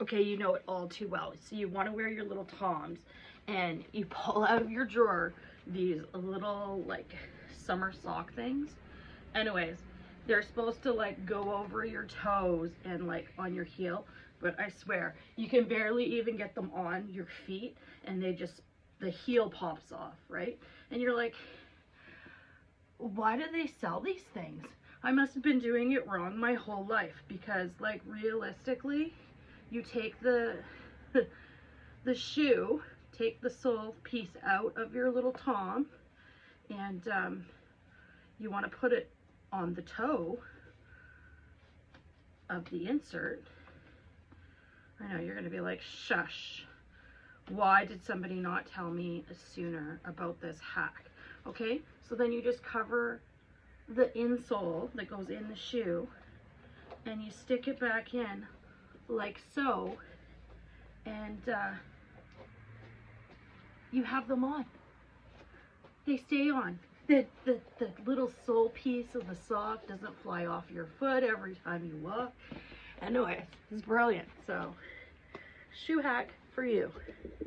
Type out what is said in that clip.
Okay, you know it all too well. So you want to wear your little Toms, and you pull out of your drawer these little like summer sock things. Anyways, they're supposed to like go over your toes and like on your heel, but I swear you can barely even get them on your feet, and the heel pops off, right? And you're like, why do they sell these things? I must have been doing it wrong my whole life, because like realistically, you take the shoe, take the sole piece out of your little Tom, and you want to put it on the toe of the insert. I know you're going to be like, shush. Why did somebody not tell me sooner about this hack? Okay, so then you just cover the insole that goes in the shoe, and you stick it back in like so, and you have them on. They stay on. The little sole piece of the sock doesn't fly off your foot every time you walk. Anyway, it's brilliant. So, shoe hack for you.